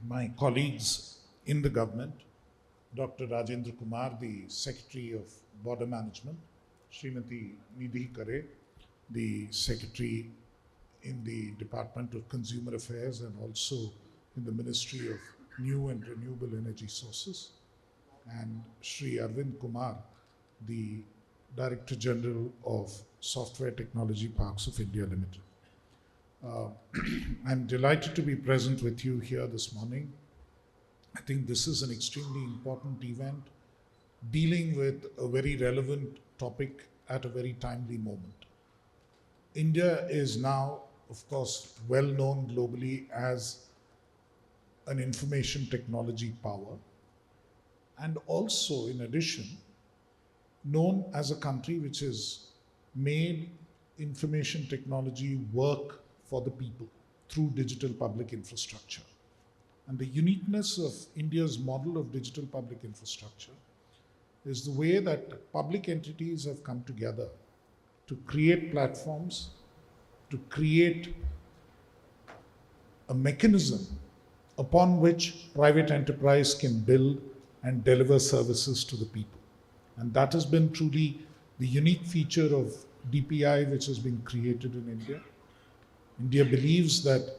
my colleagues in the government, Dr. Rajendra Kumar, the Secretary of Border Management, Srimati Nidhi Kare, the Secretary in the Department of Consumer Affairs and also in the Ministry of New and Renewable Energy Sources, and Shri Arvind Kumar, the Director General of Software Technology Parks of India Limited. I'm delighted to be present with you here this morning. I think this is an extremely important event dealing with a very relevant topic at a very timely moment. India is now, of course, well known globally as an information technology power, and also, in addition, known as a country which has made information technology work for the people through digital public infrastructure. And the uniqueness of India's model of digital public infrastructure is the way that public entities have come together to create platforms, to create a mechanism upon which private enterprise can build and deliver services to the people. And that has been truly the unique feature of DPI which has been created in India. India believes that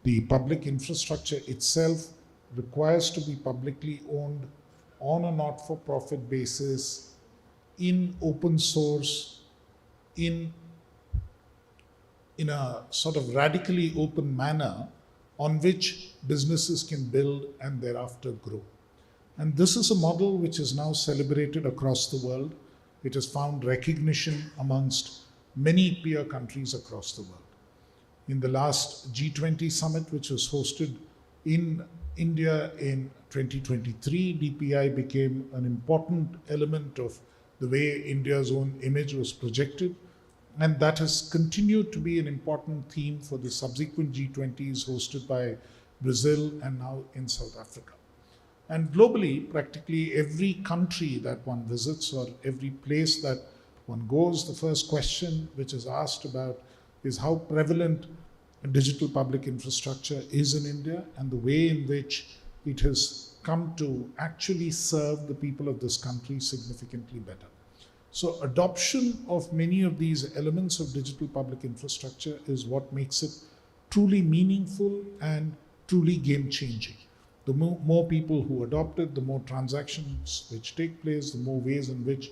the public infrastructure itself requires to be publicly owned on a not-for-profit basis, in open source, in a sort of radically open manner on which businesses can build and thereafter grow. And this is a model which is now celebrated across the world. It has found recognition amongst many peer countries across the world. In the last G20 summit, which was hosted in India in 2023, DPI became an important element of the way India's own image was projected. And that has continued to be an important theme for the subsequent G20s hosted by Brazil and now in South Africa. And globally, practically every country that one visits or every place that one goes, the first question which is asked about is how prevalent digital public infrastructure is in India and the way in which it has come to actually serve the people of this country significantly better. So adoption of many of these elements of digital public infrastructure is what makes it truly meaningful and truly game-changing. The more people who adopt it, the more transactions which take place, the more ways in which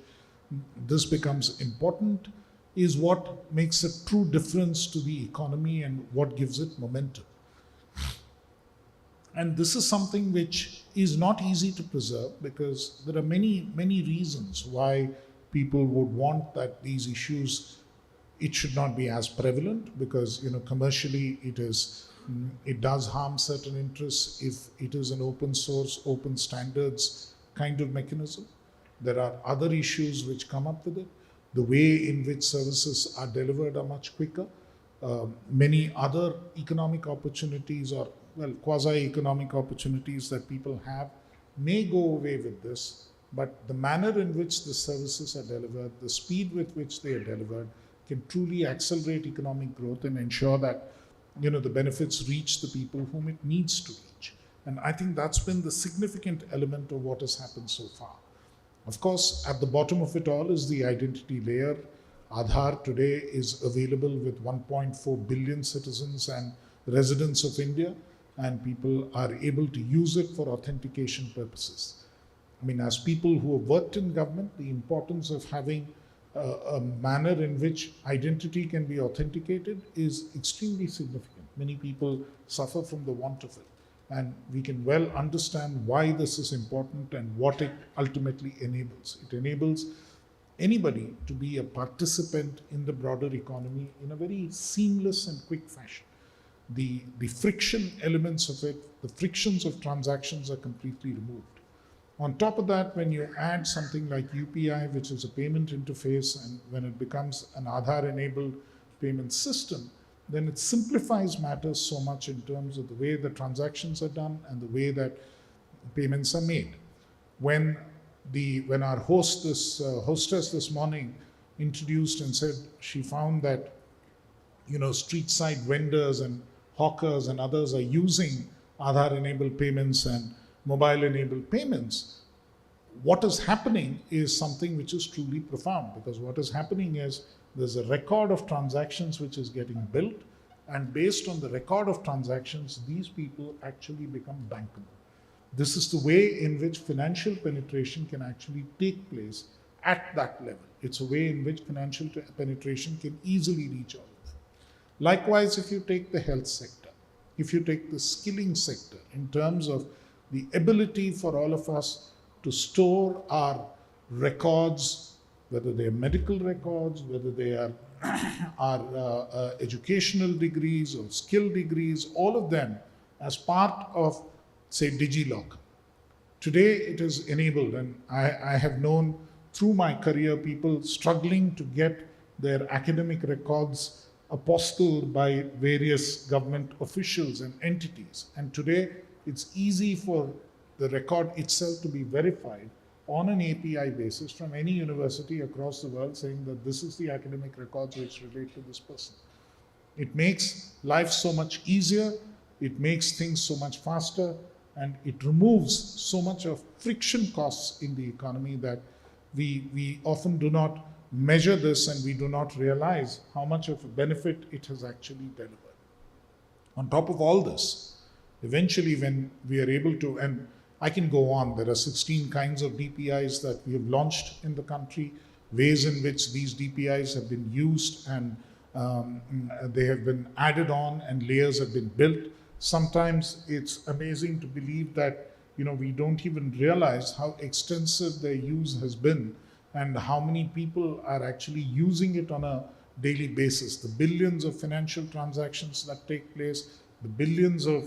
this becomes important is what makes a true difference to the economy and what gives it momentum. And this is something which is not easy to preserve because there are many reasons why people would want that these issues, it should not be as prevalent because, commercially it does harm certain interests if it is an open source, open standards kind of mechanism. There are other issues which come up with it. The way in which services are delivered are much quicker. Many other economic opportunities or, quasi-economic opportunities that people have may go away with this, but the manner in which the services are delivered, the speed with which they are delivered can truly accelerate economic growth and ensure that, the benefits reach the people whom it needs to reach. And I think that's been the significant element of what has happened so far. Of course, at the bottom of it all is the identity layer. Aadhaar today is available with 1.4 billion citizens and residents of India, and people are able to use it for authentication purposes. As people who have worked in government, the importance of having a manner in which identity can be authenticated is extremely significant. Many people suffer from the want of it. And we can well understand why this is important and what it ultimately enables. It enables anybody to be a participant in the broader economy in a very seamless and quick fashion. The friction elements of it, the frictions of transactions are completely removed. On top of that, when you add something like UPI, which is a payment interface, and when it becomes an Aadhaar-enabled payment system, then it simplifies matters so much in terms of the way the transactions are done and the way that payments are made. When our hostess this morning introduced and said she found that street side vendors and hawkers and others are using Aadhaar-enabled payments and mobile-enabled payments, what is happening is something which is truly profound, because what is happening is there's a record of transactions which is getting built, and based on the record of transactions, these people actually become bankable. This is the way in which financial penetration can actually take place at that level. It's a way in which financial penetration can easily reach all of them. Likewise, if you take the health sector, if you take the skilling sector, in terms of the ability for all of us to store our records, whether they are medical records, whether they are our educational degrees or skill degrees, all of them as part of, say, DigiLocker. Today it is enabled, and I have known through my career people struggling to get their academic records apostilled by various government officials and entities. And today it's easy for the record itself to be verified on an API basis from any university across the world, saying that this is the academic records which relate to this person. It makes life so much easier, it makes things so much faster, and it removes so much of friction costs in the economy that we often do not measure this, and we do not realize how much of a benefit it has actually delivered. On top of all this, eventually when we are able to, and I can go on, there are 16 kinds of DPIs that we have launched in the country, ways in which these DPIs have been used, and they have been added on and layers have been built. Sometimes it's amazing to believe that we don't even realize how extensive their use has been and how many people are actually using it on a daily basis. The billions of financial transactions that take place, the billions of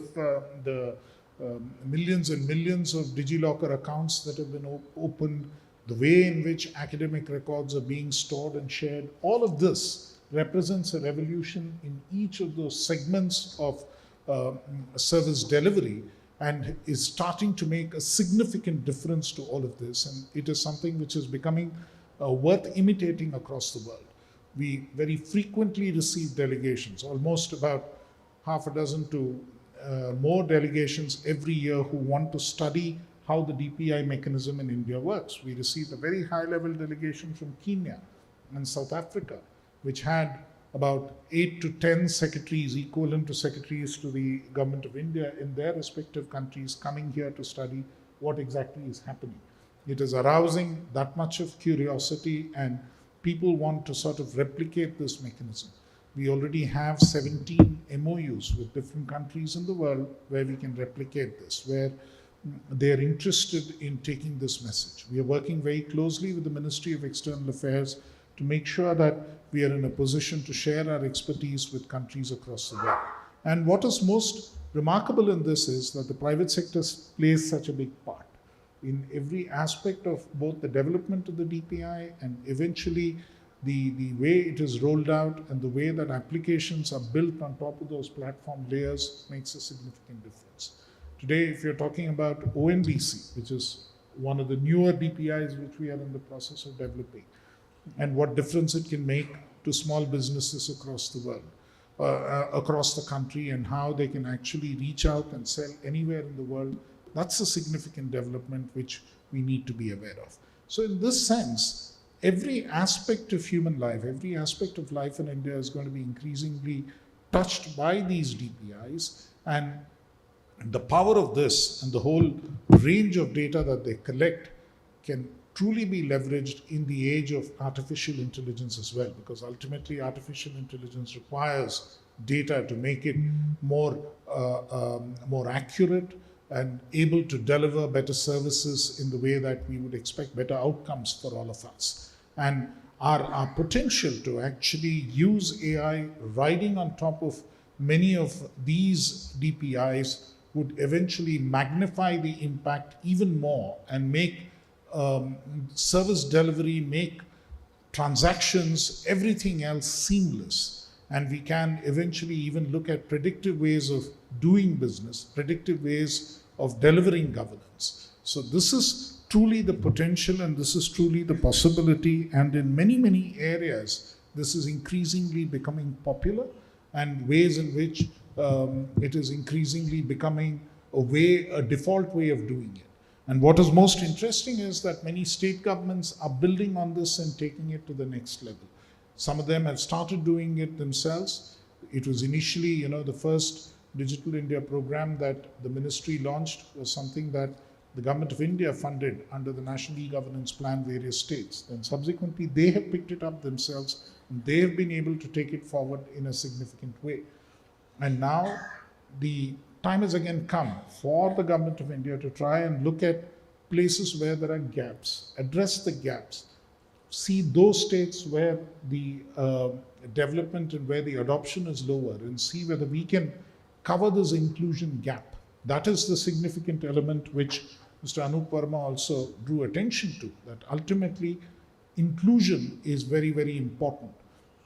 millions and millions of DigiLocker accounts that have been opened, the way in which academic records are being stored and shared, all of this represents a revolution in each of those segments of service delivery, and is starting to make a significant difference to all of this. And it is something which is becoming worth imitating across the world. We very frequently receive delegations, almost about half a dozen to more delegations every year, who want to study how the DPI mechanism in India works. We received a very high-level delegation from Kenya and South Africa, which had about 8 to 10 secretaries, equivalent to secretaries to the government of India in their respective countries, coming here to study what exactly is happening. It is arousing that much of curiosity, and people want to sort of replicate this mechanism. We already have 17 MOUs with different countries in the world where we can replicate this, where they're interested in taking this message. We are working very closely with the Ministry of External Affairs to make sure that we are in a position to share our expertise with countries across the world. And what is most remarkable in this is that the private sector plays such a big part in every aspect of both the development of the DPI and eventually the way it is rolled out, and the way that applications are built on top of those platform layers makes a significant difference. Today, if you're talking about ONDC, which is one of the newer DPIs which we are in the process of developing, and what difference it can make to small businesses across the world, across the country, and how they can actually reach out and sell anywhere in the world, that's a significant development which we need to be aware of. So in this sense, every aspect of human life, every aspect of life in India is going to be increasingly touched by these DPIs, and the power of this and the whole range of data that they collect can truly be leveraged in the age of artificial intelligence as well, because ultimately artificial intelligence requires data to make it more accurate and able to deliver better services in the way that we would expect better outcomes for all of us. And our potential to actually use AI riding on top of many of these DPIs would eventually magnify the impact even more and make service delivery, make transactions, everything else seamless. And we can eventually even look at predictive ways of doing business, predictive ways of delivering governance. So this is truly the potential, and this is truly the possibility. And in many, many areas, this is increasingly becoming popular, and ways in which it is increasingly becoming a default way of doing it. And what is most interesting is that many state governments are building on this and taking it to the next level. Some of them have started doing it themselves. It was initially, the first Digital India program that the ministry launched was something that the government of India funded under the National E-Governance Plan various states. Then subsequently, they have picked it up themselves and they have been able to take it forward in a significant way. And now the time has again come for the government of India to try and look at places where there are gaps, address the gaps, see those states where the development and where the adoption is lower, and see whether we can cover this inclusion gap. That is the significant element which Mr. Anup Verma also drew attention to, that ultimately inclusion is very, very important.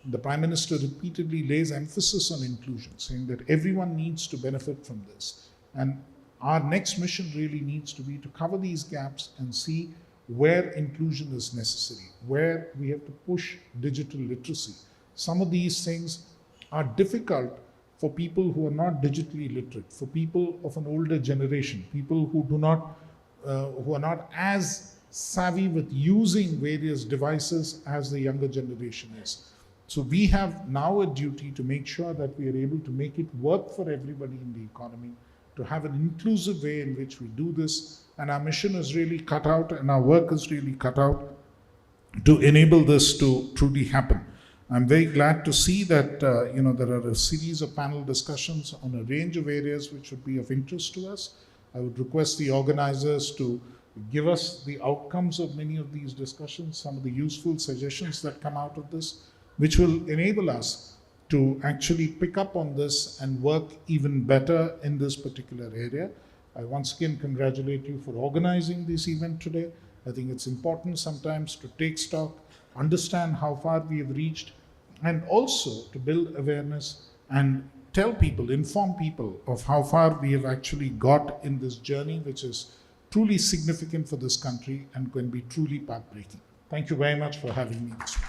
The Prime Minister repeatedly lays emphasis on inclusion, saying that everyone needs to benefit from this. And our next mission really needs to be to cover these gaps and see where inclusion is necessary, where we have to push digital literacy. Some of these things are difficult for people who are not digitally literate, for people of an older generation, people who are not as savvy with using various devices as the younger generation is. So we have now a duty to make sure that we are able to make it work for everybody in the economy, to have an inclusive way in which we do this. And our mission is really cut out and our work is really cut out to enable this to truly happen. I'm very glad to see that there are a series of panel discussions on a range of areas which would be of interest to us. I would request the organizers to give us the outcomes of many of these discussions, some of the useful suggestions that come out of this, which will enable us to actually pick up on this and work even better in this particular area. I once again congratulate you for organizing this event today. I think it's important sometimes to take stock, understand how far we have reached, and also to build awareness and tell people, inform people of how far we have actually got in this journey, which is truly significant for this country and can be truly pathbreaking. Thank you very much for having me this morning.